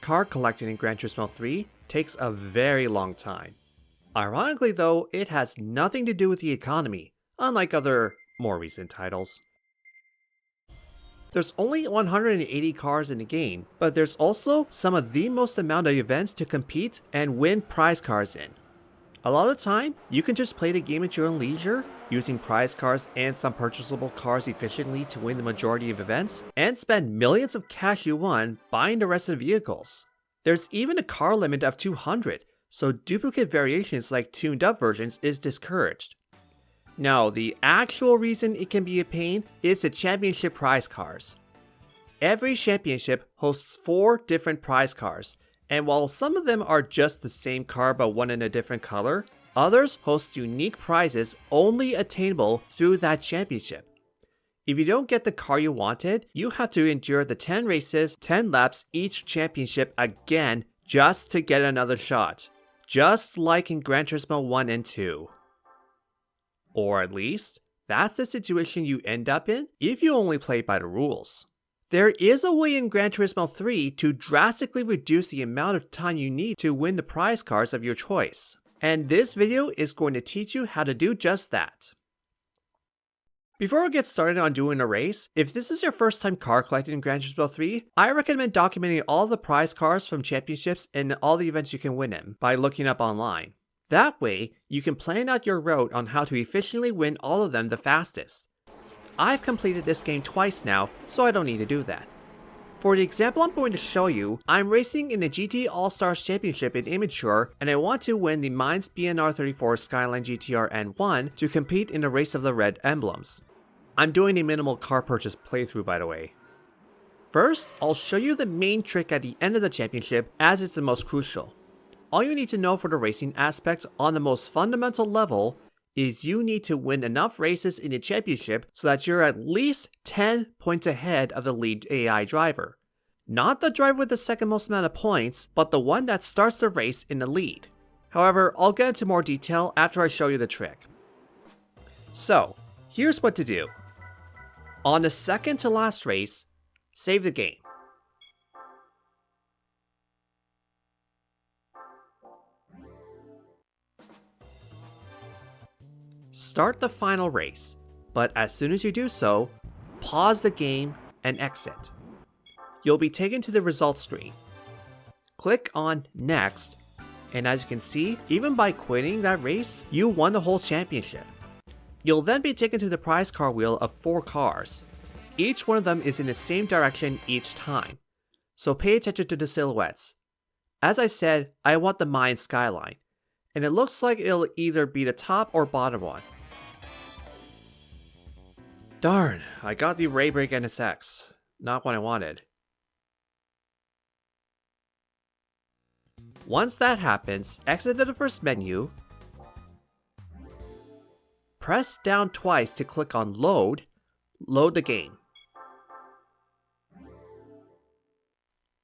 car collecting in Gran Turismo 3 takes a very long time. Ironically though, it has nothing to do with the economy, unlike other, more recent titles. There's only 180 cars in the game, but there's also some of the most amount of events to compete and win prize cars in. A lot of the time, you can just play the game at your own leisure, using prize cars and some purchasable cars efficiently to win the majority of events, and spend millions of cash you won buying the rest of the vehicles. There's even a car limit of 200, so duplicate variations like tuned up versions is discouraged. Now, the actual reason it can be a pain is the championship prize cars. Every championship hosts 4 different prize cars, and while some of them are just the same car but one in a different color, others host unique prizes only attainable through that championship. If you don't get the car you wanted, you have to endure the 10 races, 10 laps each championship again just to get another shot. Just like in Gran Turismo 1 and 2. Or at least, that's the situation you end up in if you only play by the rules. There is a way in Gran Turismo 3 to drastically reduce the amount of time you need to win the prize cars of your choice. And this video is going to teach you how to do just that. Before we get started on doing a race, if this is your first time car collecting in Gran Turismo 3, I recommend documenting all the prize cars from championships and all the events you can win in by looking up online. That way, you can plan out your route on how to efficiently win all of them the fastest. I've completed this game twice now, so I don't need to do that. For the example I'm going to show you, I'm racing in the GT All-Stars Championship in Immature, and I want to win the Mines BNR34 Skyline GTR N1 to compete in the Race of the Red Emblems. I'm doing a minimal car purchase playthrough, by the way. First, I'll show you the main trick at the end of the championship, as it's the most crucial. All you need to know for the racing aspect on the most fundamental level is you need to win enough races in the championship so that you're at least 10 points ahead of the lead AI driver. Not the driver with the second most amount of points, but the one that starts the race in the lead. However, I'll get into more detail after I show you the trick. So, here's what to do. On the second to last race, save the game. Start the final race, but as soon as you do so, pause the game and exit. You'll be taken to the results screen. Click on Next, and as you can see, even by quitting that race, you won the whole championship. You'll then be taken to the prize car wheel of 4 cars. Each one of them is in the same direction each time, so pay attention to the silhouettes. As I said, I want the Mine Skyline, and it looks like it'll either be the top or bottom one. Darn, I got the Ray Brake NSX. Not what I wanted. Once that happens, exit to the first menu, press down twice to click on Load the game.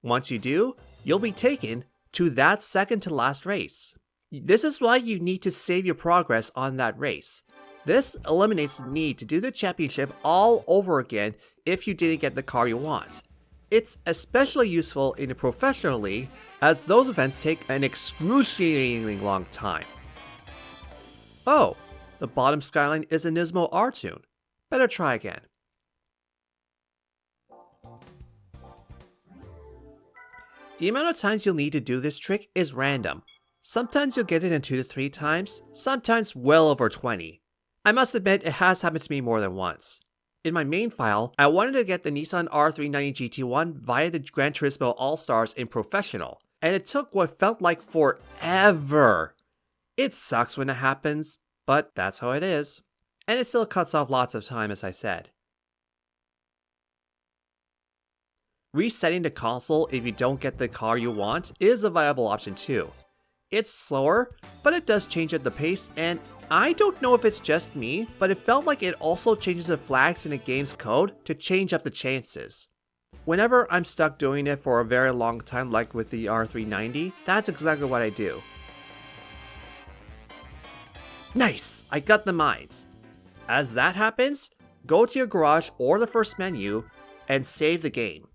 Once you do, you'll be taken to that second to last race. This is why you need to save your progress on that race. This eliminates the need to do the championship all over again if you didn't get the car you want. It's especially useful in a professional league, as those events take an excruciatingly long time. Oh, the bottom skyline is a Nismo R-Tune. Better try again. The amount of times you'll need to do this trick is random. Sometimes you'll get it in 2 to 3 times, sometimes well over 20. I must admit it has happened to me more than once. In my main file, I wanted to get the Nissan R390 GT1 via the Gran Turismo All-Stars in Professional, and it took what felt like forever. It sucks when it happens, but that's how it is. And it still cuts off lots of time, as I said. Resetting the console if you don't get the car you want is a viable option too. It's slower, but it does change at the pace, and I don't know if it's just me, but it felt like it also changes the flags in the game's code to change up the chances. Whenever I'm stuck doing it for a very long time, like with the R390, that's exactly what I do. Nice! I got the mines. As that happens, go to your garage or the first menu and save the game.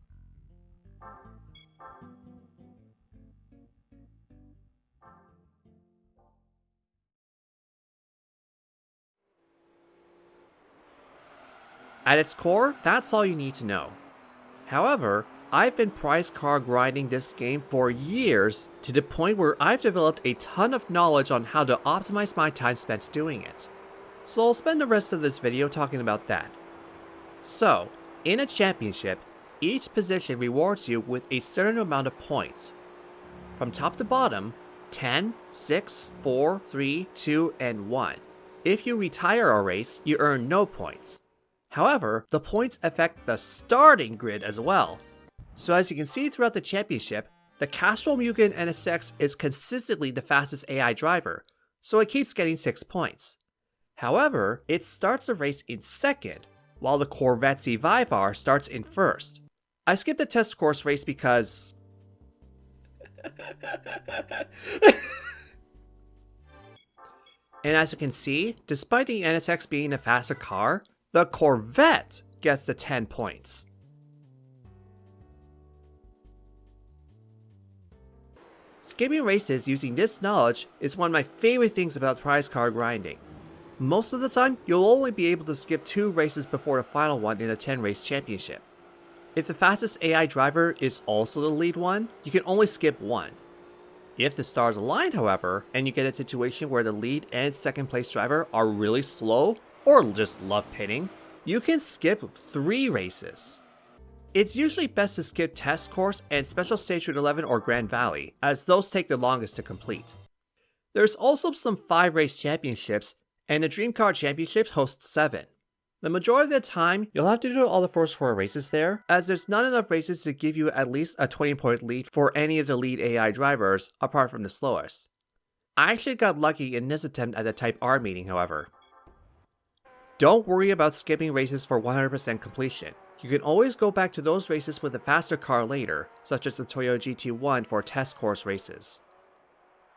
At its core, that's all you need to know. However, I've been prize car grinding this game for years to the point where I've developed a ton of knowledge on how to optimize my time spent doing it. So I'll spend the rest of this video talking about that. So, in a championship, each position rewards you with a certain amount of points. From top to bottom, 10, 6, 4, 3, 2, and 1. If you retire a race, you earn no points. However, the points affect the starting grid as well. So as you can see throughout the championship, the Castrol Mugen NSX is consistently the fastest AI driver, so it keeps getting 6 points. However, it starts the race in second, while the Corvette Vivar starts in first. I skipped the test course race because... And as you can see, despite the NSX being a faster car, the Corvette gets the 10 points. Skipping races using this knowledge is one of my favorite things about prize car grinding. Most of the time, you'll only be able to skip 2 races before the final one in a 10-race championship. If the fastest AI driver is also the lead one, you can only skip 1. If the stars align, however, and you get a situation where the lead and second place driver are really slow, or just love pitting, you can skip 3 races. It's usually best to skip Test Course and Special Stage Route 11 or Grand Valley, as those take the longest to complete. There's also some 5-race championships, and the Dream Car Championships hosts 7. The majority of the time, you'll have to do all the first 4 races there, as there's not enough races to give you at least a 20-point lead for any of the lead AI drivers, apart from the slowest. I actually got lucky in this attempt at the Type R meeting, however. Don't worry about skipping races for 100% completion. You can always go back to those races with a faster car later, such as the Toyota GT1 for test course races.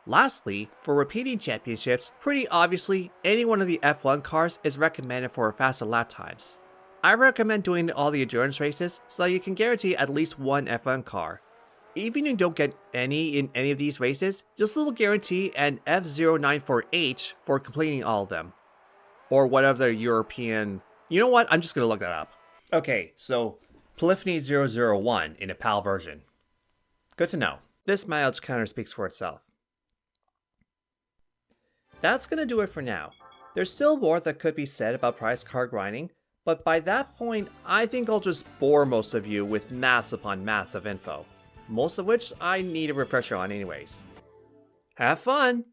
Lastly, for repeating championships, pretty obviously, any one of the F1 cars is recommended for faster lap times. I recommend doing all the endurance races so that you can guarantee at least one F1 car. Even if you don't get any in any of these races, you'll still guarantee an F094H for completing all of them. Or whatever the European... You know what? I'm just going to look that up. Okay, so Polyphony 001 in a PAL version. Good to know. This mileage counter speaks for itself. That's gonna do it for now. There's still more that could be said about prize car grinding, but by that point, I think I'll just bore most of you with maths upon maths of info, most of which I need a refresher on anyways. Have fun!